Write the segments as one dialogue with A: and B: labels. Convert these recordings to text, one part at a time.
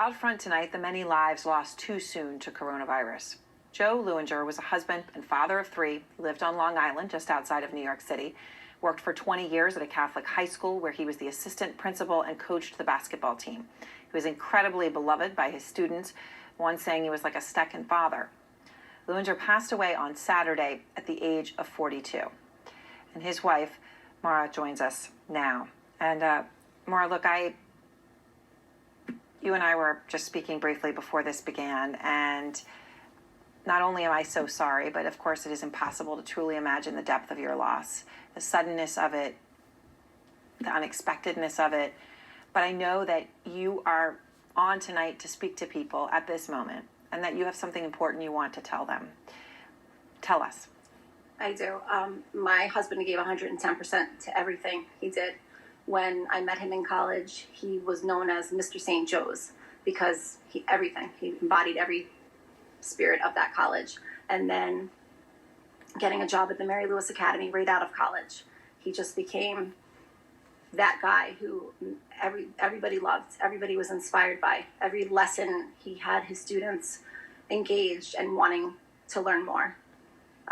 A: Out front tonight, the many lives lost too soon to coronavirus. Joe Lewinger was a husband and father of three, lived on Long Island, just outside of New York City, worked for 20 years at a Catholic high school where he was the assistant principal and coached the basketball team. He was incredibly beloved by his students, one saying he was like a second father. Lewinger passed away on Saturday at the age of 42. And his wife, Mara, joins us now. And Mara, look, you and I were just speaking briefly before this began, and not only am I so sorry, but of course it is impossible to truly imagine the depth of your loss, the suddenness of it, the unexpectedness of it. But I know that you are on tonight to speak to people at this moment, and that you have something important you want to tell them. Tell us.
B: I do. My husband gave 110% to everything he did. When I met him in college, he was known as Mr. St. Joe's because he embodied every spirit of that college. And then getting a job at the Mary Lewis Academy right out of college, he just became that guy who everybody loved, everybody was inspired by. Every lesson he had his students engaged and wanting to learn more.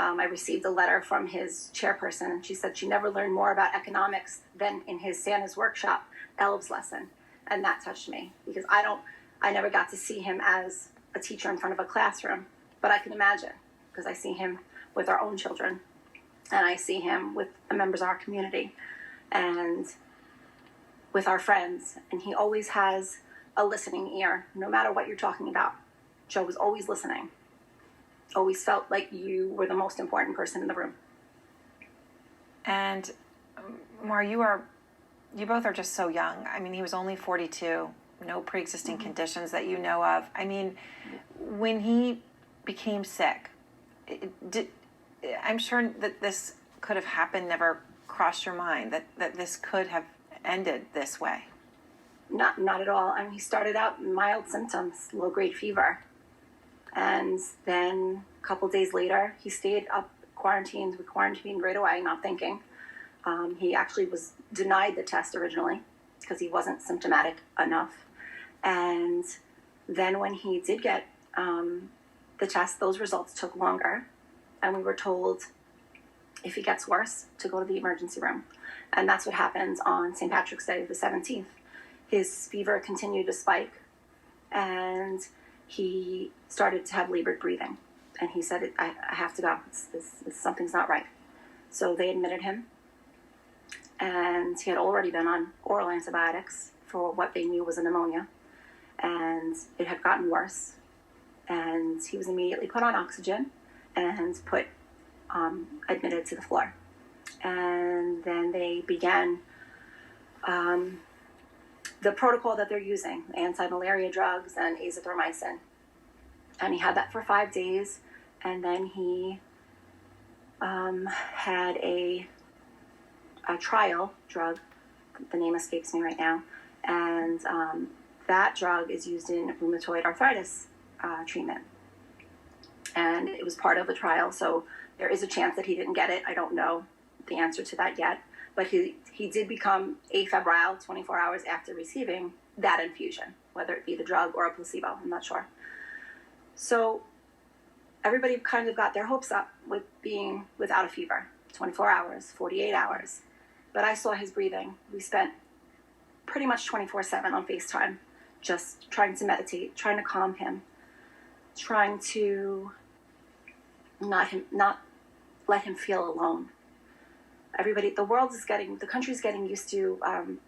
B: I received a letter from his chairperson, and she said she never learned more about economics than in his Santa's workshop elves lesson. And that touched me because I never got to see him as a teacher in front of a classroom, but I can imagine because I see him with our own children and I see him with the members of our community and with our friends. And he always has a listening ear, no matter what you're talking about. Joe was always listening. Always felt like you were the most important person in the room.
A: And Mar, you both are just so young. I mean, he was only 42, no pre-existing conditions that you know of. I mean, when he became sick, I'm sure that this could have happened, never crossed your mind, that this could have ended this way.
B: Not at all. I mean, he started out mild symptoms, low-grade fever. And then a couple days later, he stayed up quarantined. We quarantined right away, not thinking. He actually was denied the test originally because he wasn't symptomatic enough. And then when he did get the test, those results took longer. And we were told if he gets worse to go to the emergency room. And that's what happened on St. Patrick's Day, the 17th. His fever continued to spike. And he started to have labored breathing. And he said, I have to go. Something's not right. So they admitted him. And he had already been on oral antibiotics for what they knew was a pneumonia. And it had gotten worse. And he was immediately put on oxygen and admitted to the floor. And then they began the protocol that they're using, anti-malaria drugs and azithromycin. And he had that for 5 days. And then he had a trial drug. The name escapes me right now. And that drug is used in rheumatoid arthritis treatment. And it was part of a trial. So there is a chance that he didn't get it. I don't know the answer to that yet. But he did become afebrile 24 hours after receiving that infusion, whether it be the drug or a placebo, I'm not sure. So everybody kind of got their hopes up with being without a fever, 24 hours, 48 hours. But I saw his breathing. We spent pretty much 24/7 on FaceTime, just trying to meditate, trying to calm him, trying to not let him feel alone. The country's getting used to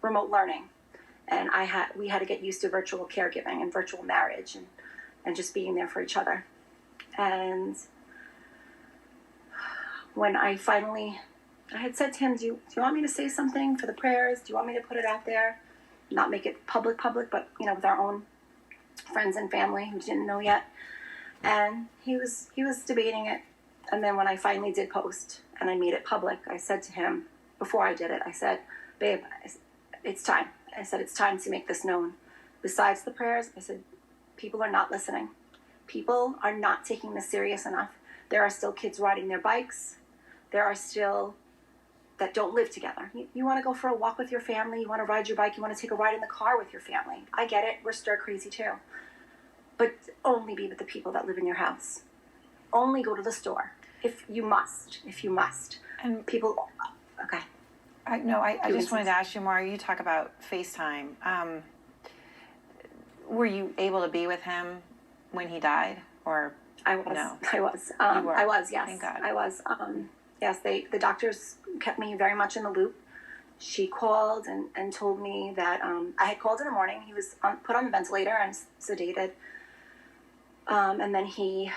B: remote learning. And we had to get used to virtual caregiving and virtual marriage and just being there for each other. And when I had said to him, do you want me to say something for the prayers? Do you want me to put it out there? Not make it public, but, with our own friends and family who didn't know yet. And he was debating it. And then when I finally did post and I made it public, I said to him, before I did it, I said, babe, it's time. I said, it's time to make this known. Besides the prayers, I said, people are not listening. People are not taking this serious enough. There are still kids riding their bikes. There are still that don't live together. You want to go for a walk with your family, you want to ride your bike, you want to take a ride in the car with your family. I get it, we're stir crazy too. But only be with the people that live in your house. Only go to the store if you must.
A: And
B: People, okay.
A: I just wanted to ask you, Mara, you talk about FaceTime. Were you able to be with him when he died, or
B: I was.
A: no?
B: I was. Yes.
A: Thank God.
B: I was. Yes. The doctors kept me very much in the loop. She called and told me that I had called in the morning. He was put on the ventilator and sedated, and then he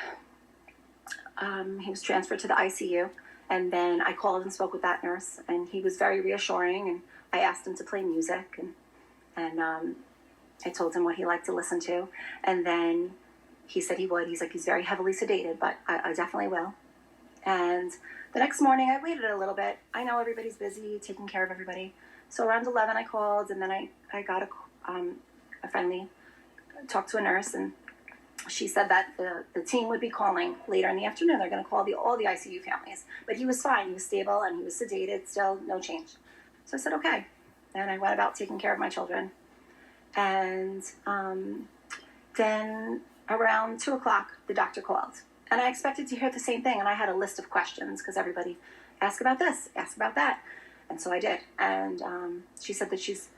B: was transferred to the ICU. And then I called and spoke with that nurse, and he was very reassuring. And I asked him to play music, and I told him what he liked to listen to, and then he said he would. He's like, he's very heavily sedated, but I definitely will. And the next morning, I waited a little bit. I know everybody's busy taking care of everybody. So around 11, I called, and then I got a friendly, talked to a nurse, and she said that the team would be calling later in the afternoon. They're going to call all the ICU families. But he was fine. He was stable, and he was sedated, still no change. So I said, okay. And I went about taking care of my children. And then around 2 o'clock, the doctor called. And I expected to hear the same thing. And I had a list of questions because everybody asked about this, asked about that. And so I did. And she said that she's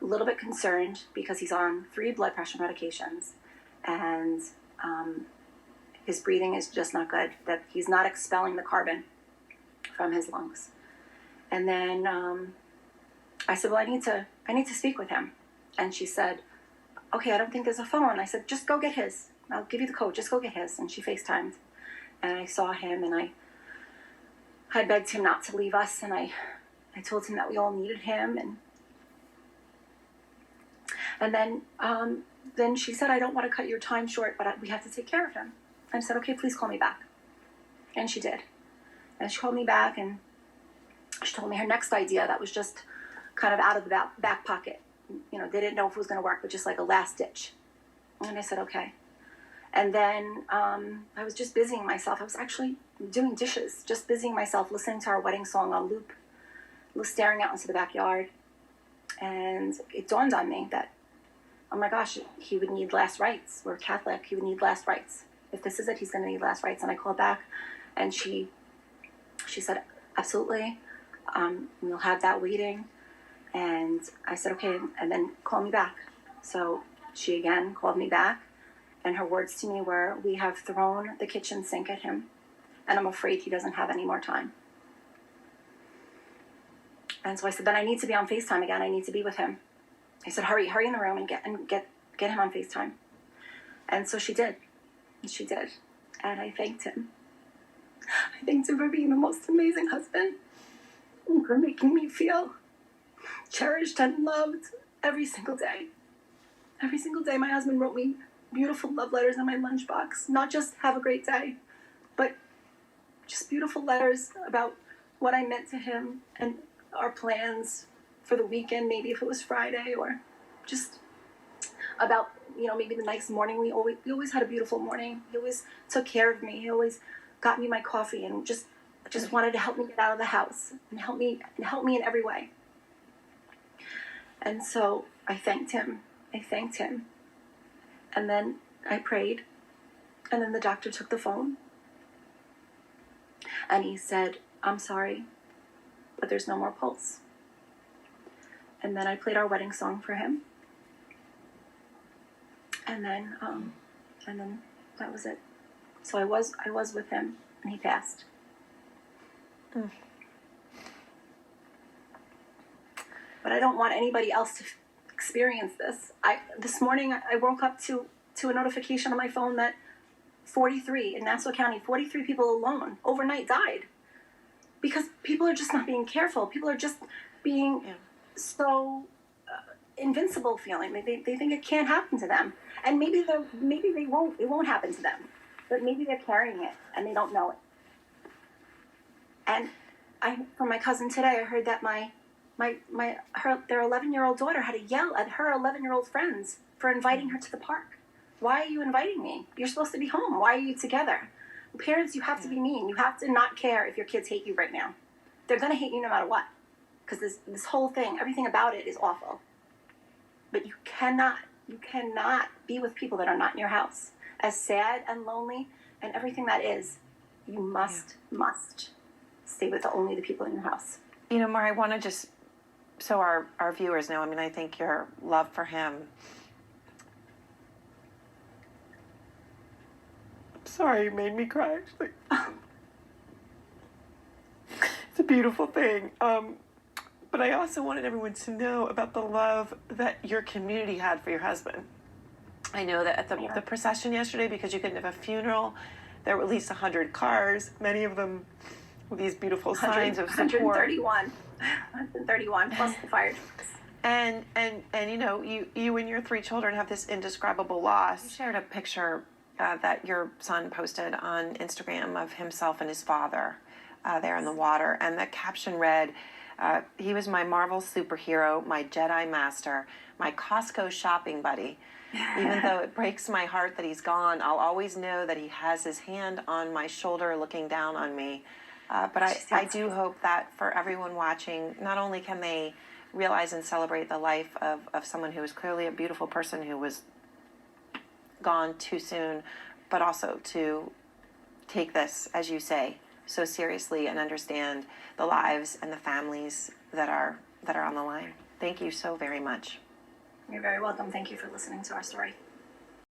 B: a little bit concerned because he's on 3 blood pressure medications. And his breathing is just not good, that he's not expelling the carbon from his lungs. And then I said, well, I need to speak with him. And she said, okay, I don't think there's a phone. I said, just go get his. I'll give you the code. Just go get his. And she FaceTimed. And I saw him, and I begged him not to leave us. And I told him that we all needed him. And then she said, I don't want to cut your time short, but we have to take care of him. I said, okay, please call me back. And she did. And she called me back, and she told me her next idea that was just kind of out of the back pocket. You know, they didn't know if it was going to work, but just like a last ditch. And I said, okay. And then I was just busying myself. I was actually doing dishes, just busying myself, listening to our wedding song on loop, staring out into the backyard. And it dawned on me that, oh my gosh, he would need last rites. We're Catholic. He would need last rites. If this is it, he's going to need last rites. And I called back, and she said, absolutely. We'll have that waiting. And I said, okay, and then call me back. So she again called me back, and her words to me were, we have thrown the kitchen sink at him, and I'm afraid he doesn't have any more time. And so I said, then I need to be on FaceTime again. I need to be with him. I said, hurry in the room and get him on FaceTime. And so she did. She did. And I thanked him. I thanked him for being the most amazing husband, and for making me feel cherished and loved every single day. Every single day, my husband wrote me beautiful love letters in my lunchbox. Not just have a great day, but just beautiful letters about what I meant to him and our plans for the weekend, maybe if it was Friday, or just about, maybe the next morning. We always had a beautiful morning. He always took care of me. He always got me my coffee and just wanted to help me get out of the house and help me in every way. And so I thanked him. And then I prayed. And then the doctor took the phone. And he said, I'm sorry, but there's no more pulse. And then I played our wedding song for him. And then that was it. So I was with him, and he passed.
A: Mm.
B: But I don't want anybody else to experience this. This morning I woke up to a notification on my phone that 43 in Nassau County, 43 people alone overnight died. Because people are just not being careful. People are just being so invincible feeling. They think it can't happen to them. And maybe it won't happen to them. But maybe they're carrying it and they don't know it. And from my cousin today, I heard that their 11-year-old daughter had to yell at her 11-year-old friends for inviting her to the park. Why are you inviting me? You're supposed to be home. Why are you together? Parents, you have to be mean. You have to not care if your kids hate you right now. they're going to hate you no matter what. Because this whole thing, everything about it is awful. But you cannot be with people that are not in your house. As sad and lonely and everything that is, you must stay with only the people in your house.
A: You know, Mar, I want to just, so our viewers know, I mean, I think your love for him. I'm sorry, you made me cry, actually. It's a beautiful thing. But I also wanted everyone to know about the love that your community had for your husband. I know that at the procession yesterday, because you couldn't have a funeral, there were at least 100 cars, many of them with these beautiful signs of support.
B: 131 plus the fire trucks.
A: And you know, you and your 3 children have this indescribable loss. You shared a picture that your son posted on Instagram of himself and his father there in the water, and the caption read, he was my Marvel superhero, my Jedi master, my Costco shopping buddy. Even though it breaks my heart that he's gone, I'll always know that he has his hand on my shoulder looking down on me. But I do hope that for everyone watching, not only can they realize and celebrate the life of someone who was clearly a beautiful person who was gone too soon, but also to take this, as you say, so seriously and understand the lives and the families that are on the line. Thank you so very much.
B: You're very welcome. Thank you for listening to our story.